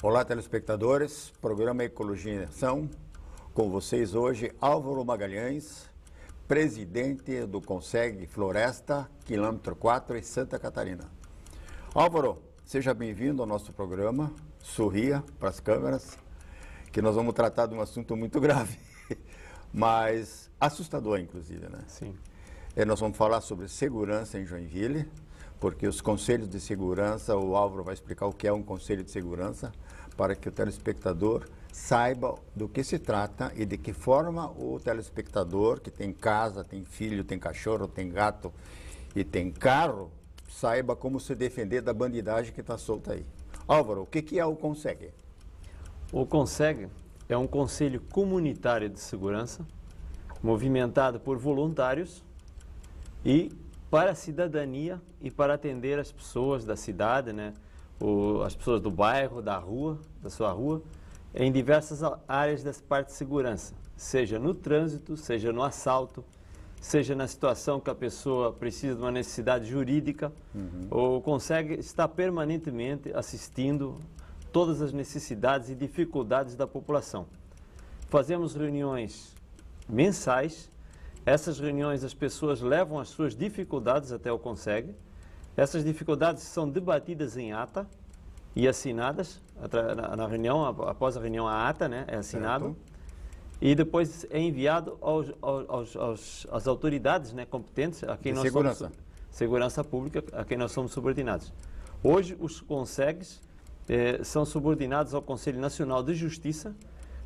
Olá, telespectadores, programa Ecologia em Ação, com vocês hoje, Álvaro Magalhães, presidente do Conseg Floresta, quilômetro 4, em Santa Catarina. Álvaro, seja bem-vindo ao nosso programa, sorria para as câmeras, que nós vamos tratar de um assunto muito grave, mas assustador, inclusive, né? Sim. Nós vamos falar sobre segurança em Joinville, porque os conselhos de segurança, o Álvaro vai explicar o que é um conselho de segurança, para que o telespectador saiba do que se trata e de que forma o telespectador, que tem casa, tem filho, tem cachorro, tem gato e tem carro, saiba como se defender da bandidagem que está solta aí. Álvaro, o que é o Conseg? O Conseg é um conselho comunitário de segurança, movimentado por voluntários e para a cidadania e para atender as pessoas da cidade, né? As pessoas do bairro, da rua, da sua rua, em diversas áreas da parte de segurança, seja no trânsito, seja no assalto, seja na situação que a pessoa precisa de uma necessidade jurídica, ou consegue estar permanentemente assistindo todas as necessidades e dificuldades da população. Fazemos reuniões mensais. Essas reuniões as pessoas levam as suas dificuldades até o Conseg. Essas dificuldades são debatidas em ata e assinadas na reunião, após a reunião a ata, né, é assinado. Certo. E depois é enviado às autoridades, né, competentes, a quem nós somos segurança pública, a quem nós somos subordinados. Hoje os Consegs são subordinados ao Conselho Nacional de Justiça,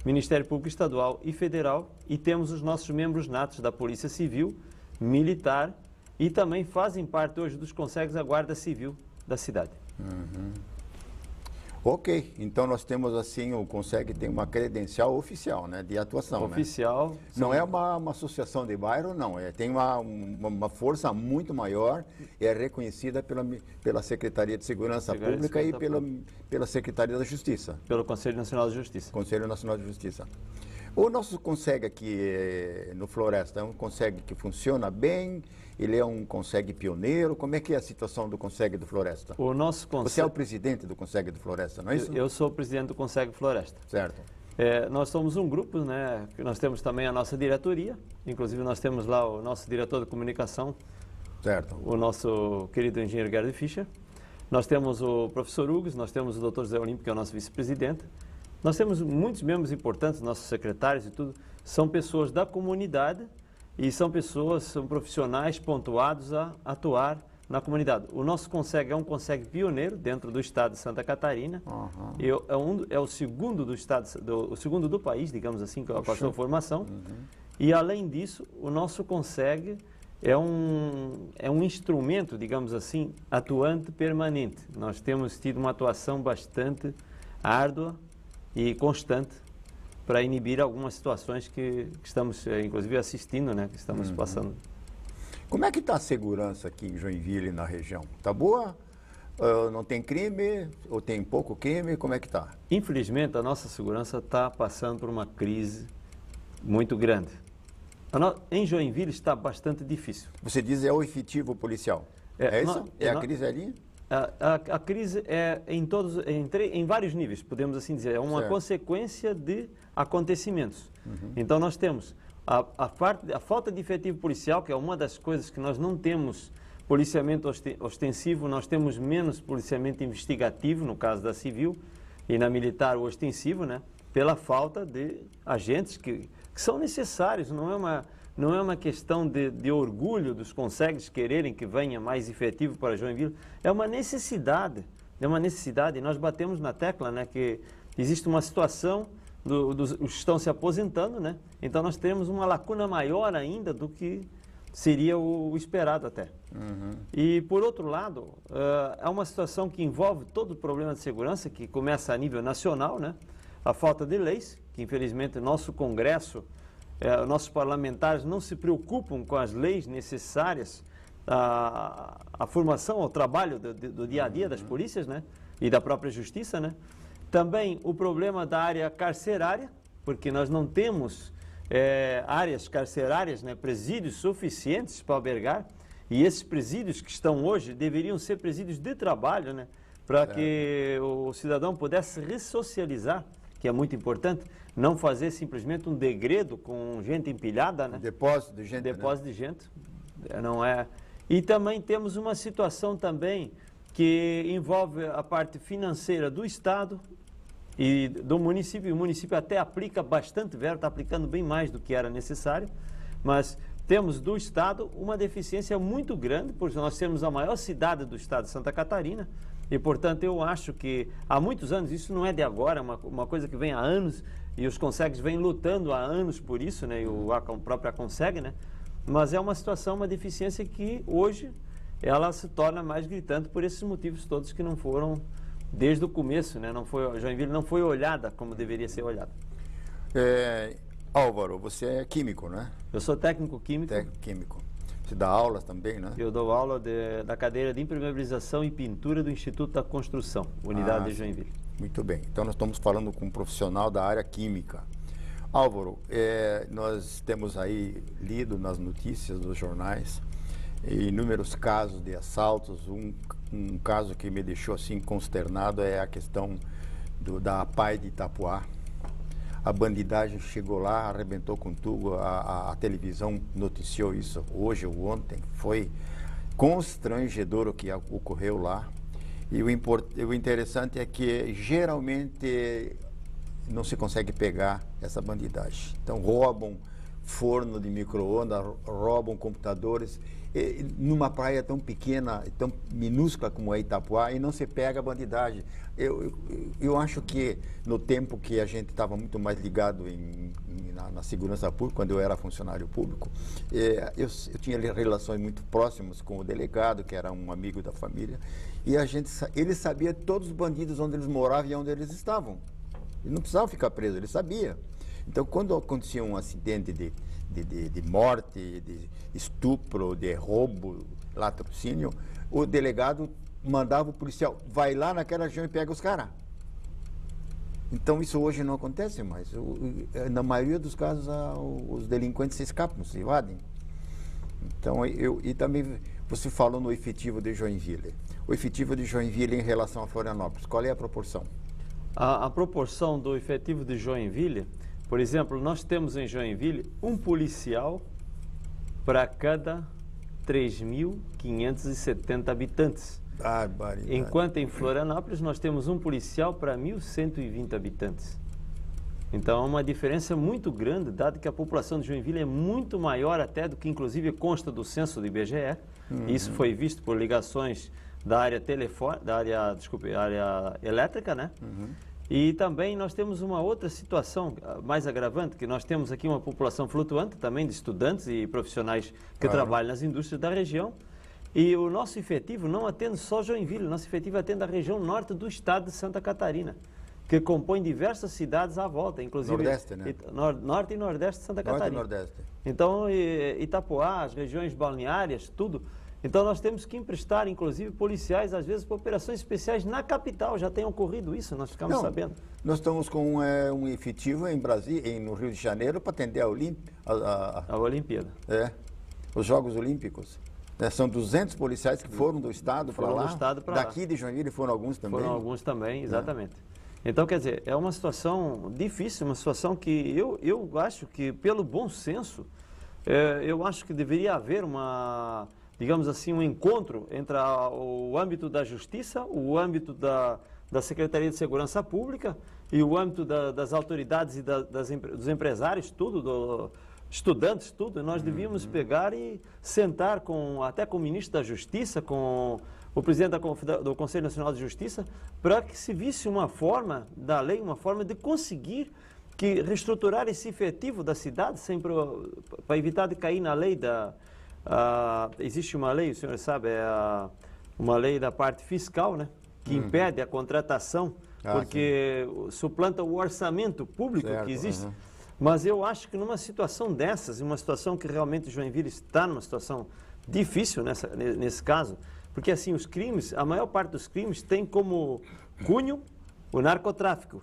Ministério Público Estadual e Federal, e temos os nossos membros natos da Polícia Civil, Militar, e também fazem parte hoje dos Consegs a Guarda Civil da cidade. Ok, então nós temos assim, o Conseg tem uma credencial oficial, né, de atuação. Oficial. Né? Não é uma associação de bairro, não, tem uma força muito maior, é reconhecida pela Secretaria de Segurança Pública e pela Secretaria da Justiça. Pelo Conselho Nacional de Justiça. Conselho Nacional de Justiça. O nosso Conseg aqui no Floresta é um Conseg que funciona bem, ele é um Conseg pioneiro. Como é que é a situação do Conseg do Floresta? O nosso Conseg... Você é o presidente do Conseg do Floresta, não é isso? Eu sou o presidente do Conseg Floresta. Certo. Nós somos um grupo, né? Nós temos também a nossa diretoria, inclusive nós temos lá o nosso diretor de comunicação, certo, o nosso querido engenheiro Gerd Fischer. Nós temos o professor Hugo, nós temos o Dr. José Olímpio, que é o nosso vice-presidente. Nós temos muitos membros importantes, nossos secretários e tudo, são pessoas da comunidade e são profissionais pontuados a atuar na comunidade. O nosso Conseg é um Conseg pioneiro dentro do estado de Santa Catarina, é o segundo do estado, o segundo do país, digamos assim, com a sua formação. E além disso, o nosso Conseg é um instrumento, digamos assim, atuante permanente. Nós temos tido uma atuação bastante árdua e constante para inibir algumas situações que estamos, inclusive, assistindo, né, que estamos passando. Como é que está a segurança aqui em Joinville, na região? Está boa? Não tem crime? Ou tem pouco crime? Como é que está? Infelizmente, a nossa segurança está passando por uma crise muito grande. Em Joinville está bastante difícil. Você diz é o efetivo policial? É isso? A crise ali? A crise é em vários níveis, podemos assim dizer. É uma consequência de acontecimentos. Então nós temos a falta de efetivo policial, que é uma das coisas que nós não temos policiamento ostensivo, nós temos menos policiamento investigativo, no caso da civil, e na militar o ostensivo, né? Pela falta de agentes que são necessários, não é uma questão de orgulho dos Consegs quererem que venha mais efetivo para Joinville, é uma necessidade, e nós batemos na tecla, né, que existe uma situação, os estão se aposentando, né, então nós temos uma lacuna maior ainda do que seria o esperado até. E por outro lado, é uma situação que envolve todo o problema de segurança, que começa a nível nacional, né, a falta de leis, que infelizmente nosso Congresso, nossos parlamentares não se preocupam com as leis necessárias à formação, ao trabalho do dia a dia das polícias, né, e da própria justiça, né. Também o problema da área carcerária, porque nós não temos áreas carcerárias, né, presídios suficientes para albergar, e esses presídios que estão hoje deveriam ser presídios de trabalho, né, para que o cidadão pudesse ressocializar, que é muito importante, não fazer simplesmente um degredo com gente empilhada, né? Depósito de gente, Depósito de gente, não é... E também temos uma situação também que envolve a parte financeira do Estado e do município. O município até aplica bastante verba, está aplicando bem mais do que era necessário, mas temos do Estado uma deficiência muito grande, porque nós temos a maior cidade do Estado de Santa Catarina, e, portanto, eu acho que há muitos anos, isso não é de agora, é uma coisa que vem há anos, e os Consegues vêm lutando há anos por isso, né, e a própria Consegue, né, mas é uma situação, uma deficiência que hoje ela se torna mais gritante por esses motivos todos que não foram desde o começo, né, Joinville não foi olhada como deveria ser olhada. Álvaro, você é químico, né? Eu sou técnico químico. Técnico químico. Você dá aulas também, né? Eu dou aula da cadeira de impermeabilização e pintura do Instituto da Construção, unidade de Joinville. Muito bem. Então, nós estamos falando com um profissional da área química. Álvaro, nós temos aí lido nas notícias dos jornais inúmeros casos de assaltos. Um caso que me deixou assim consternado é a questão da APAI de Itapoá. A bandidagem chegou lá, arrebentou com tudo, a televisão noticiou isso hoje ou ontem. Foi constrangedor o que ocorreu lá. E o interessante é que geralmente não se consegue pegar essa bandidagem. Então roubam forno de micro-ondas, roubam computadores, numa praia tão pequena, tão minúscula como é Itapoá, e não se pega a bandidagem. Eu acho que no tempo que a gente estava muito mais ligado na segurança pública, quando eu era funcionário público, eu tinha relações muito próximas com o delegado, que era um amigo da família, e ele sabia todos os bandidos onde eles moravam e onde eles estavam. Ele não precisava ficar preso, ele sabia. Então, quando acontecia um acidente de morte, de estupro, de roubo, latrocínio, o delegado mandava o policial, vai lá naquela região e pega os caras. Então, isso hoje não acontece mais. Na maioria dos casos, os delinquentes se escapam, se evadem. Então, e também você falou no efetivo de Joinville. O efetivo de Joinville em relação a Florianópolis, qual é a proporção? A proporção do efetivo de Joinville, por exemplo, nós temos em Joinville um policial para cada 3.570 habitantes. Barbaridade. Enquanto em Florianópolis nós temos um policial para 1.120 habitantes. Então é uma diferença muito grande, dado que a população de Joinville é muito maior até do que inclusive consta do censo do IBGE. Isso foi visto por ligações da área área elétrica, né? E também nós temos uma outra situação mais agravante, que nós temos aqui uma população flutuante também de estudantes e profissionais que trabalham nas indústrias da região. E o nosso efetivo não atende só Joinville, o nosso efetivo atende a região norte do estado de Santa Catarina, que compõe diversas cidades à volta, inclusive... Nordeste, né? Norte e Nordeste de Santa Catarina. Norte e Nordeste. Então, Itapoá, as regiões balneárias, tudo. Então, nós temos que emprestar, inclusive, policiais, às vezes, para operações especiais na capital. Já tem ocorrido isso, nós ficamos sabendo. Nós estamos com um efetivo em Brasília, no Rio de Janeiro, para atender a Olimpíada. Os Jogos Olímpicos. São 200 policiais que foram do Estado para lá. Daqui de Joinville foram alguns também. Foram alguns também, exatamente. Então, quer dizer, é uma situação difícil, uma situação que eu acho que, pelo bom senso, eu acho que deveria haver digamos assim, um encontro entre o âmbito da Justiça, o âmbito da Secretaria de Segurança Pública e o âmbito das autoridades e dos empresários, tudo, estudantes, tudo. Nós devíamos pegar e sentar até com o ministro da Justiça, com o presidente do Conselho Nacional de Justiça, para que se visse uma forma da lei, uma forma de conseguir reestruturar esse efetivo da cidade, para evitar de cair na lei existe uma lei, o senhor sabe, uma lei da parte fiscal, né, que impede a contratação, porque suplanta o orçamento público que existe. Mas eu acho que numa situação dessas, uma situação que realmente Joinville está numa situação difícil nesse caso, porque assim, os crimes, a maior parte dos crimes tem como cunho o narcotráfico,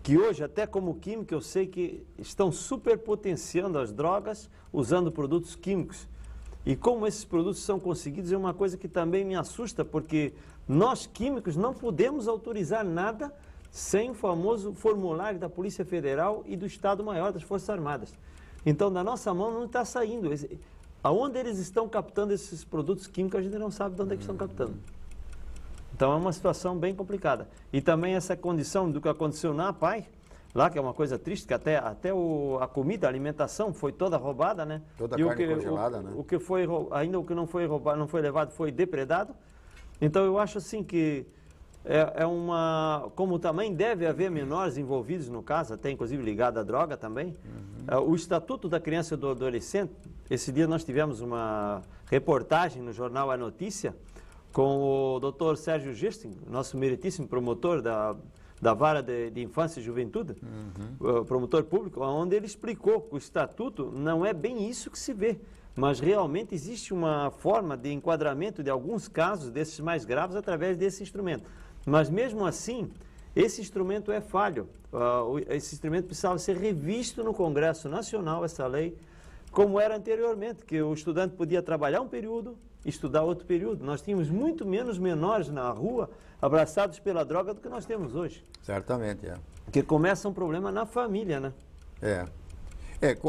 que hoje, até como químico, eu sei que estão superpotenciando as drogas usando produtos químicos. E como esses produtos são conseguidos é uma coisa que também me assusta, porque nós químicos não podemos autorizar nada sem o famoso formulário da Polícia Federal e do Estado-Maior das Forças Armadas. Então, da nossa mão não está saindo. Aonde eles estão captando esses produtos químicos, a gente não sabe de onde é que estão captando. Então, é uma situação bem complicada. E também essa condição do que aconteceu na APAI, lá, que é uma coisa triste, que até a comida, a alimentação foi toda roubada, né? Toda e a carne congelada, né? Ainda o que não foi roubado, não foi levado, foi depredado. Então, eu acho assim que como também deve haver menores envolvidos no caso, até inclusive ligado à droga também. O Estatuto da Criança e do Adolescente, esse dia nós tivemos uma reportagem no jornal A Notícia com o Dr. Sérgio Girsting, nosso meritíssimo promotor da Vara de Infância e Juventude, promotor público, onde ele explicou que o Estatuto não é bem isso que se vê, mas realmente existe uma forma de enquadramento de alguns casos desses mais graves através desse instrumento. Mas mesmo assim, esse instrumento é falho. Esse instrumento precisava ser revisto no Congresso Nacional, essa lei, como era anteriormente, que o estudante podia trabalhar um período, estudar outro período. Nós tínhamos muito menos menores na rua abraçados pela droga do que nós temos hoje. Certamente, Porque começa um problema na família, né?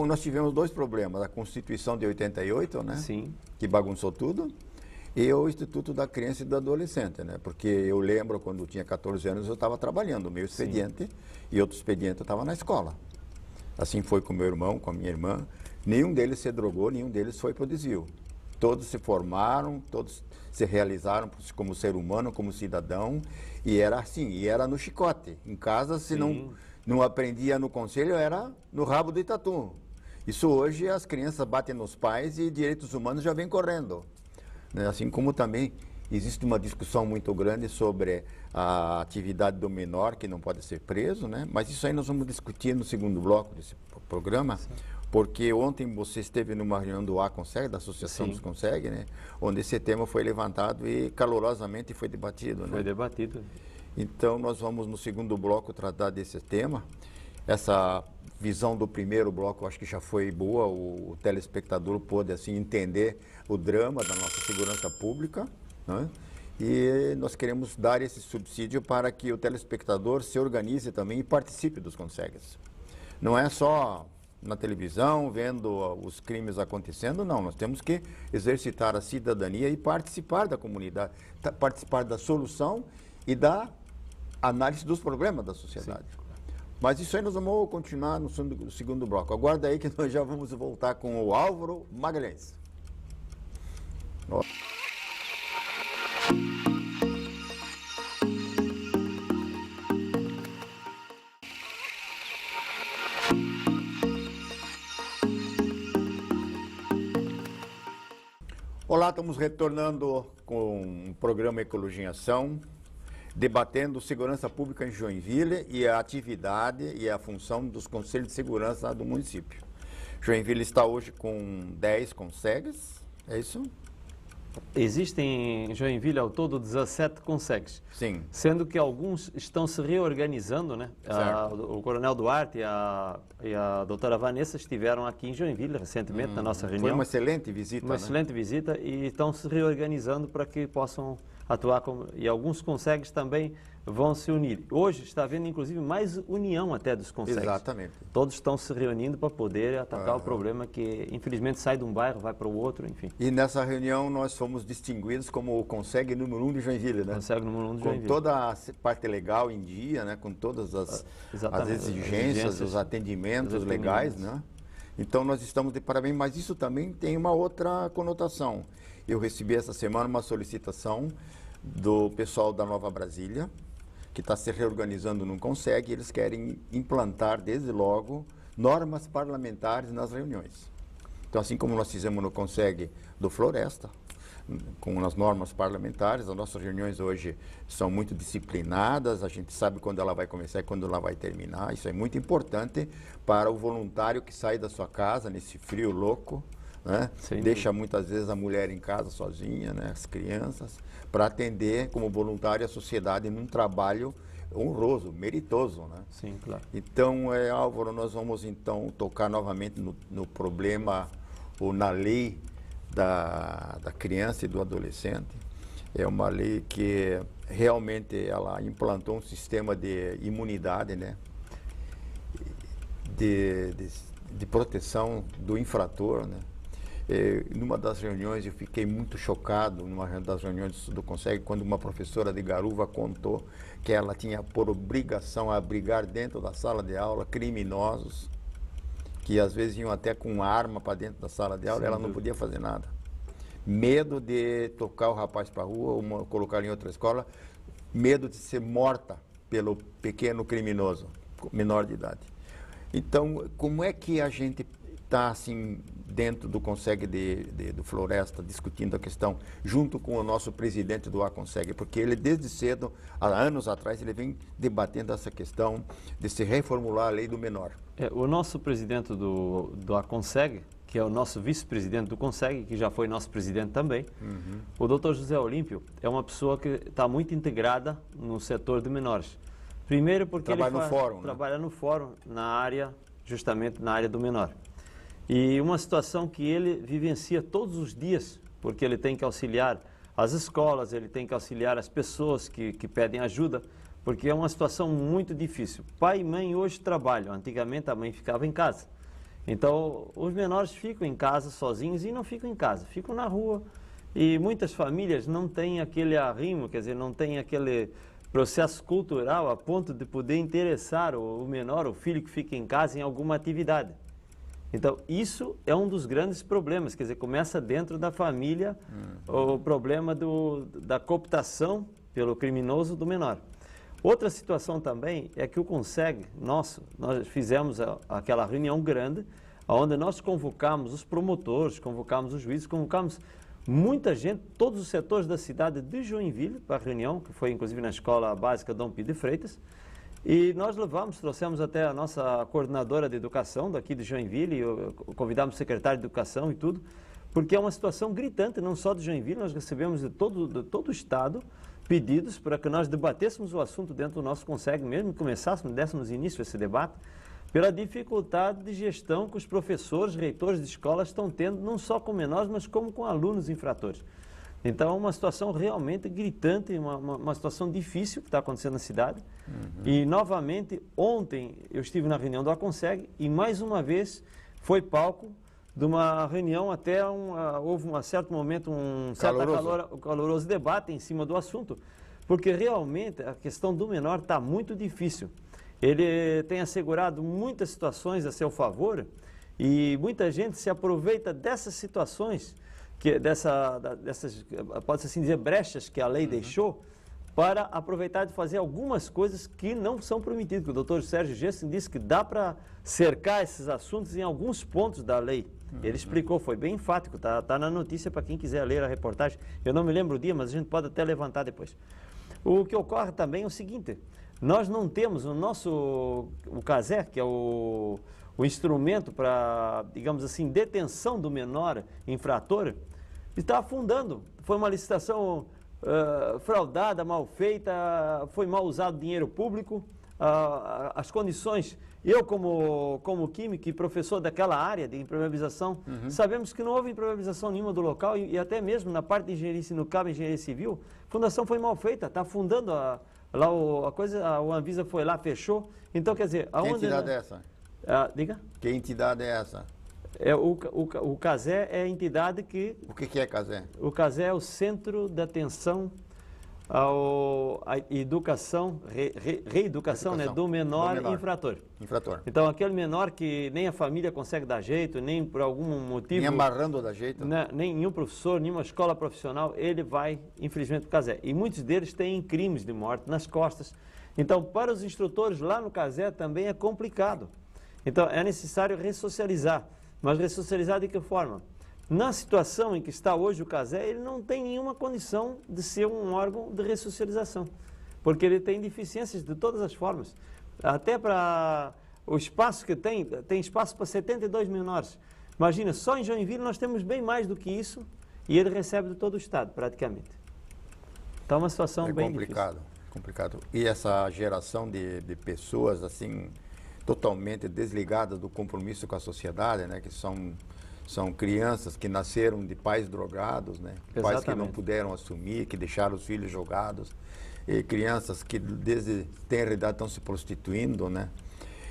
Nós tivemos dois problemas. A Constituição de 88, né? Sim. Que bagunçou tudo. E o Instituto da Criança e do Adolescente, né? Porque eu lembro, quando eu tinha 14 anos, eu estava trabalhando, o meu expediente, sim, e outro expediente eu estava na escola. Assim foi com meu irmão, com a minha irmã. Nenhum deles se drogou, nenhum deles foi para o desvio. Todos se formaram, todos se realizaram como ser humano, como cidadão, e era assim, e era no chicote. Em casa, se não aprendia no conselho, era no rabo do Itatu. Isso hoje as crianças batem nos pais e direitos humanos já vêm correndo. Assim como também existe uma discussão muito grande sobre a atividade do menor que não pode ser preso, né? Mas isso aí nós vamos discutir no segundo bloco desse programa, sim, porque ontem você esteve numa reunião do AConseg, da Associação, sim, dos Conseg, né? Onde esse tema foi levantado e calorosamente foi debatido. Foi, né? Debatido. Então nós vamos no segundo bloco tratar desse tema. Essa visão do primeiro bloco, eu acho que já foi boa, o telespectador pôde assim entender o drama da nossa segurança pública, né? E nós queremos dar esse subsídio para que o telespectador se organize também e participe dos Consegues. Não é só na televisão, vendo os crimes acontecendo, não. Nós temos que exercitar a cidadania e participar da comunidade, participar da solução e da análise dos problemas da sociedade. Sim. Mas isso aí nós vamos continuar no segundo bloco. Aguarda aí que nós já vamos voltar com o Álvaro Magalhães. Olá, estamos retornando com o programa Ecologia em Ação, debatendo segurança pública em Joinville e a atividade e a função dos conselhos de segurança do município. Joinville está hoje com 10 consegues, é isso? Existem em Joinville ao todo 17 consegues. Sim. Sendo que alguns estão se reorganizando, né? O Coronel Duarte e a doutora Vanessa estiveram aqui em Joinville recentemente na nossa reunião. Foi uma excelente visita, Uma excelente visita e estão se reorganizando para que possam atuar e alguns consegues também vão se unir. Hoje está havendo inclusive mais união até dos consegues. Exatamente. Todos estão se reunindo para poder atacar o problema que infelizmente sai de um bairro, vai para o outro, enfim. E nessa reunião nós fomos distinguidos como o Consegue número 1 de Joinville, né? Consegue número 1 de Joinville. Com toda a parte legal em dia, né? Com todas as exigências, os atendimentos legais, né? Então nós estamos de parabéns, mas isso também tem uma outra conotação. Eu recebi essa semana uma solicitação do pessoal da Nova Brasília, que está se reorganizando no Consegue, e eles querem implantar, desde logo, normas parlamentares nas reuniões. Então, assim como nós fizemos no Consegue do Floresta, com as normas parlamentares, as nossas reuniões hoje são muito disciplinadas, a gente sabe quando ela vai começar e quando ela vai terminar. Isso é muito importante para o voluntário que sai da sua casa nesse frio louco, né? Deixa muitas vezes a mulher em casa sozinha, né? As crianças, para atender como voluntário a sociedade num trabalho honroso, meritoso, né? Sim, claro. Então, Álvaro, nós vamos então tocar novamente no problema ou na lei da criança e do adolescente. É uma lei que realmente ela implantou um sistema de imunidade, né? De proteção do infrator, né? Numa das reuniões eu fiquei muito chocado, numa das reuniões do Conseg, quando uma professora de Garuva contou que ela tinha por obrigação abrigar dentro da sala de aula criminosos, que às vezes iam até com arma para dentro da sala de aula, ela não podia fazer nada. Medo de tocar o rapaz para a rua ou colocar em outra escola, medo de ser morta pelo pequeno criminoso, menor de idade. Então, como é que a gente está assim dentro do Conseg do Floresta discutindo a questão junto com o nosso presidente do Aconseg, porque ele desde cedo, há anos atrás, ele vem debatendo essa questão de se reformular a lei do menor. O nosso presidente do Aconseg, que é o nosso vice-presidente do Conseg, que já foi nosso presidente também, o Dr. José Olímpio, é uma pessoa que está muito integrada no setor de menores. Primeiro porque trabalha ele no fórum, trabalha no fórum, justamente na área do menor. E uma situação que ele vivencia todos os dias, porque ele tem que auxiliar as escolas, ele tem que auxiliar as pessoas que pedem ajuda, porque é uma situação muito difícil. Pai e mãe hoje trabalham, antigamente a mãe ficava em casa. Então, os menores ficam em casa sozinhos e não ficam em casa, ficam na rua. E muitas famílias não têm aquele arrimo, quer dizer, não têm aquele processo cultural a ponto de poder interessar o menor, o filho que fica em casa, em alguma atividade. Então, isso é um dos grandes problemas, quer dizer, começa dentro da família o problema da cooptação pelo criminoso do menor. Outra situação também é que o Conseg, nós fizemos aquela reunião grande, onde nós convocamos os promotores, convocamos os juízes, convocamos muita gente, todos os setores da cidade de Joinville para a reunião, que foi inclusive na Escola Básica Dom Pio de Freitas, e nós trouxemos até a nossa coordenadora de educação daqui de Joinville, e convidamos o secretário de educação e tudo, porque é uma situação gritante, não só de Joinville, nós recebemos de todo o estado pedidos para que nós debatêssemos o assunto dentro do nosso Conseg, mesmo que dessemos início a esse debate, pela dificuldade de gestão que os professores, reitores de escolas estão tendo, não só com menores, mas como com alunos infratores. Então, é uma situação realmente gritante, uma situação difícil que está acontecendo na cidade. E, novamente, ontem eu estive na reunião do Aconseg e, mais uma vez, foi palco de uma reunião, até houve um certo momento, um certo caloroso debate em cima do assunto, porque realmente a questão do menor está muito difícil. Ele tem assegurado muitas situações a seu favor e muita gente se aproveita dessas situações, dessas, pode-se assim dizer, brechas que a lei deixou, para aproveitar de fazer algumas coisas que não são permitidas. O doutor Sérgio Gessen disse que dá para cercar esses assuntos em alguns pontos da lei. Ele explicou, foi bem enfático, tá na notícia para quem quiser ler a reportagem. Eu não me lembro o dia, mas a gente pode até levantar depois. O que ocorre também é o seguinte, nós não temos o CASE, que é o instrumento para, digamos assim, detenção do menor infrator, está afundando. Foi uma licitação fraudada, mal feita, foi mal usado dinheiro público, as condições. Eu, como químico e professor daquela área de impermeabilização, sabemos que não houve impermeabilização nenhuma do local e até mesmo na parte de engenharia, no cabo de engenharia civil, a fundação foi mal feita, está afundando lá a coisa, a Anvisa foi lá, fechou. Então, quer dizer... Que entidade é essa? Diga? Que entidade é essa? O CASE é a entidade que... O que é CASE? O CASE é o Centro de Atenção à Educação, Reeducação, né, do menor infrator. Então, aquele menor que nem a família consegue dar jeito, nem por algum motivo... Nem amarrando dá jeito. Nenhum professor, nenhuma escola profissional, ele vai, infelizmente, para o CASE. E muitos deles têm crimes de morte nas costas. Então, para os instrutores lá no CASE também é complicado. Então, é necessário ressocializar. Mas ressocializar de que forma? Na situação em que está hoje o CASE, ele não tem nenhuma condição de ser um órgão de ressocialização, porque ele tem deficiências de todas as formas. Até para o espaço que tem espaço para 72 menores. Imagina, só em Joinville nós temos bem mais do que isso e ele recebe de todo o Estado, praticamente. Então é uma situação bem complicado, difícil. Complicado. E essa geração de pessoas assim totalmente desligadas do compromisso com a sociedade, né, que são São crianças que nasceram de pais drogados, né? Pais que não Exatamente. puderam assumir, que deixaram os filhos jogados. E crianças que desde tenra idade estão se prostituindo, né?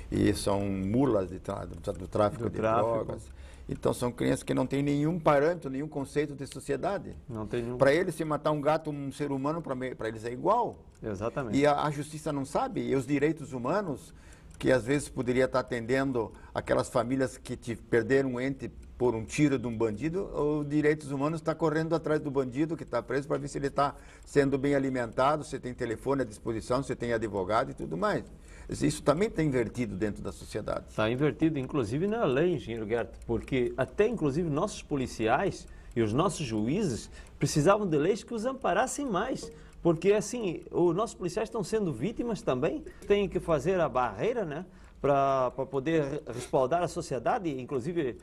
E são mulas do tráfico de drogas. Então são crianças que não têm nenhum parâmetro, nenhum conceito de sociedade. Não tem nenhum... Para eles, se matar um gato, um ser humano, para eles é igual. Exatamente. E a justiça não sabe, e os direitos humanos, que às vezes poderia estar atendendo aquelas famílias que perderam um ente por um tiro de um bandido, os direitos humanos está correndo atrás do bandido que está preso para ver se ele está sendo bem alimentado, se tem telefone à disposição, se tem advogado e tudo mais. Isso também está invertido dentro da sociedade. Está invertido, inclusive, na lei, engenheiro Gert, porque até, inclusive, nossos policiais e os nossos juízes precisavam de leis que os amparassem mais. Porque, assim, os nossos policiais estão sendo vítimas também, têm que fazer a barreira, né, para poder respaldar a sociedade, inclusive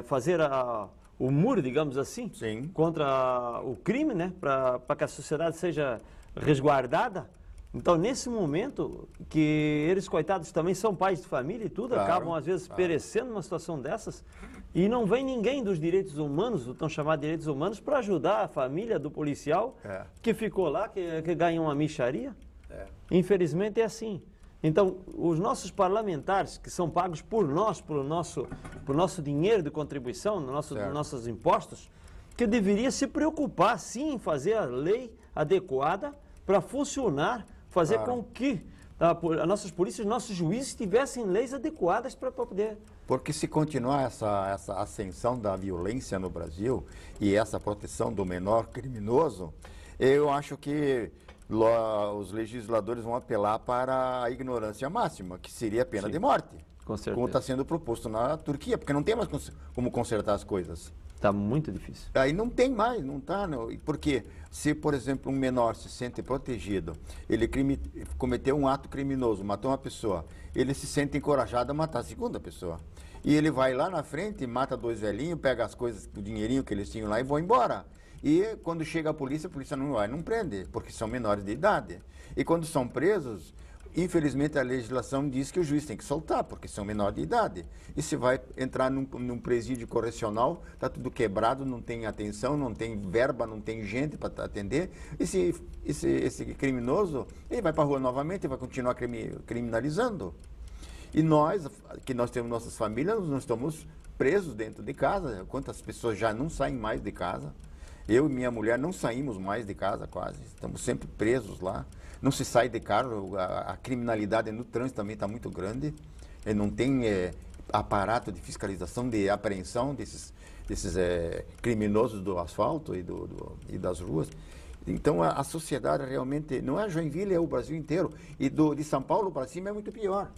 fazer o muro, digamos assim, Sim. contra o crime, né, para que a sociedade seja resguardada. Então, nesse momento, que eles, coitados, também são pais de família e tudo, Claro, acabam, às vezes, perecendo numa situação dessas, e não vem ninguém dos direitos humanos, do tão chamado direitos humanos, para ajudar a família do policial que ficou lá, que ganhou uma mixaria. Infelizmente, é assim. Então, os nossos parlamentares, que são pagos por nós, por nosso dinheiro de contribuição, nossos impostos, que deveria se preocupar, sim, em fazer a lei adequada para funcionar, fazer com que as nossas polícias, nossos juízes tivessem leis adequadas para poder... Porque se continuar essa ascensão da violência no Brasil e essa proteção do menor criminoso, eu acho que os legisladores vão apelar para a ignorância máxima, que seria a pena de morte. Com certeza. Como está sendo proposto na Turquia, porque não tem mais como consertar as coisas. Está muito difícil. Aí não tem mais, não está. Porque se, por exemplo, um menor se sente protegido, ele cometeu um ato criminoso, matou uma pessoa, ele se sente encorajado a matar a segunda pessoa. E ele vai lá na frente, mata dois velhinhos, pega as coisas, o dinheirinho que eles tinham lá e vão embora. E quando chega a polícia não prende, porque são menores de idade. E quando são presos, infelizmente, a legislação diz que o juiz tem que soltar, porque são menores de idade. E se vai entrar num presídio correcional, está tudo quebrado, não tem atenção, não tem verba, não tem gente para atender. Esse criminoso, ele vai para a rua novamente e vai continuar criminalizando. E nós temos nossas famílias, nós estamos presos dentro de casa. Quantas pessoas já não saem mais de casa? Eu e minha mulher não saímos mais de casa quase, estamos sempre presos lá. Não se sai de carro, a criminalidade no trânsito também está muito grande. Não tem aparato de fiscalização, de apreensão desses criminosos do asfalto e das ruas. Então a sociedade realmente, não é Joinville, é o Brasil inteiro. E de São Paulo para cima é muito pior.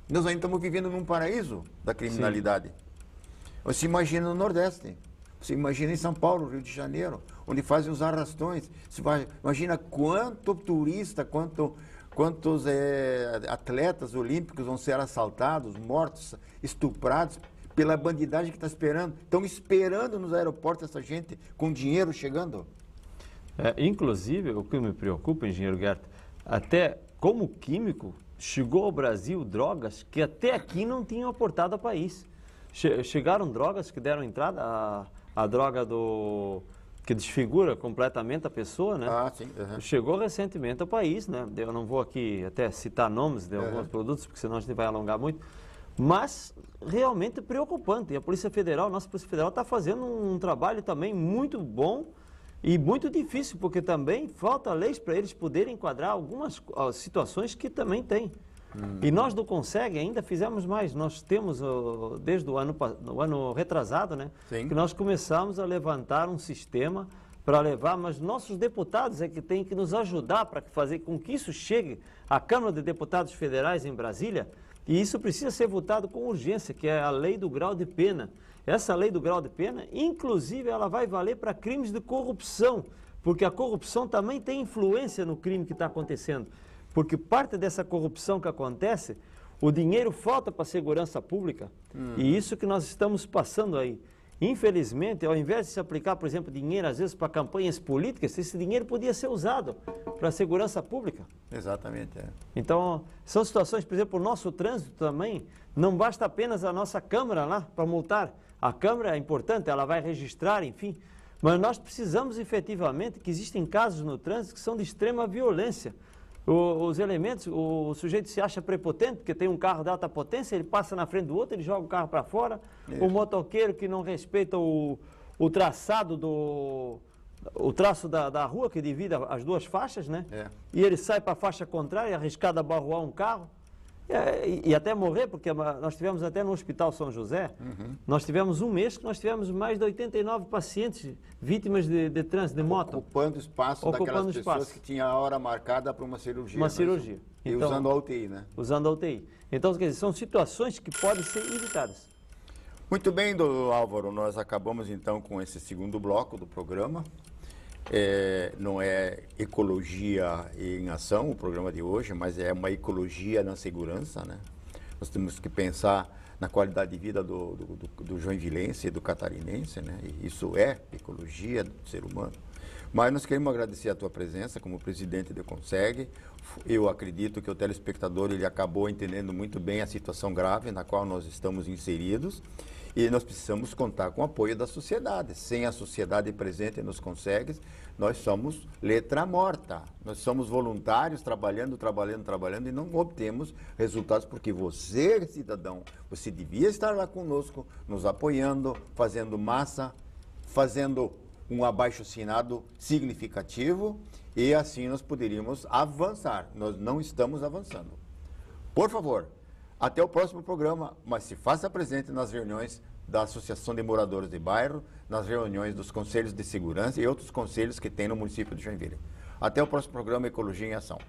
Nós ainda estamos vivendo num paraíso da criminalidade. Sim. Você imagina no Nordeste. Você imagina em São Paulo, Rio de Janeiro, onde fazem os arrastões. Você imagina quanto turista, quantos atletas olímpicos vão ser assaltados, mortos, estuprados pela bandidagem que está esperando. Estão esperando nos aeroportos essa gente com dinheiro chegando. Inclusive, o que me preocupa, engenheiro Gert, até como químico, chegou ao Brasil drogas que até aqui não tinham aportado ao país. Chegaram drogas que deram entrada a droga que desfigura completamente a pessoa, né? Sim. Uhum. Chegou recentemente ao país, né? Eu não vou aqui até citar nomes de alguns produtos, porque senão a gente vai alongar muito. Mas realmente preocupante. E a Polícia Federal, nossa Polícia Federal está fazendo um trabalho também muito bom e muito difícil, porque também falta leis para eles poderem enquadrar algumas situações que também tem. E nós do Conseg ainda fizemos mais. Nós temos, desde o ano retrasado, né, que nós começamos a levantar um sistema para levar, mas nossos deputados é que têm que nos ajudar para fazer com que isso chegue à Câmara de Deputados Federais em Brasília, e isso precisa ser votado com urgência, que é a Lei do Grau de Pena. Essa Lei do Grau de Pena, inclusive, ela vai valer para crimes de corrupção, porque a corrupção também tem influência no crime que está acontecendo. Porque parte dessa corrupção que acontece, o dinheiro falta para a segurança pública. E isso que nós estamos passando aí. infelizmente, ao invés de se aplicar, por exemplo, dinheiro, às vezes, para campanhas políticas, esse dinheiro podia ser usado para a segurança pública. Exatamente. Então, são situações, por exemplo, o nosso trânsito também, não basta apenas a nossa câmara lá para multar. A câmara é importante, ela vai registrar, enfim, mas nós precisamos efetivamente que existem casos no trânsito que são de extrema violência. Os elementos, o sujeito se acha prepotente, porque tem um carro de alta potência, ele passa na frente do outro, ele joga o carro para fora. Isso. O motoqueiro que não respeita o traçado o traço da rua que divide as duas faixas, né? E ele sai para a faixa contrária, arriscado a barroar um carro. E até morrer, porque nós tivemos até no Hospital São José, nós tivemos um mês que nós tivemos mais de 89 pacientes vítimas de trânsito, de moto. Ocupando espaço daquelas pessoas que tinham a hora marcada para uma cirurgia. Uma cirurgia. E então, usando a UTI, né? Usando a UTI. Então, quer dizer, são situações que podem ser evitadas. Muito bem, doutor Álvaro, nós acabamos então com esse segundo bloco do programa. Não é ecologia em ação o programa de hoje, mas é uma ecologia na segurança, né? Nós temos que pensar na qualidade de vida do joinvilense e do catarinense, né? E isso é ecologia do ser humano. Mas nós queremos agradecer a tua presença como presidente do CONSEG. Eu acredito que o telespectador ele acabou entendendo muito bem a situação grave na qual nós estamos inseridos. E nós precisamos contar com o apoio da sociedade. Sem a sociedade presente nos CONSEGs, nós somos letra morta. Nós somos voluntários trabalhando e não obtemos resultados porque você, cidadão, você devia estar lá conosco, nos apoiando, fazendo massa, fazendo um abaixo-assinado significativo e assim nós poderíamos avançar. Nós não estamos avançando. Por favor, até o próximo programa, mas se faça presente nas reuniões da Associação de Moradores de Bairro, nas reuniões dos Conselhos de Segurança e outros conselhos que tem no município de Joinville. Até o próximo programa Ecologia em Ação.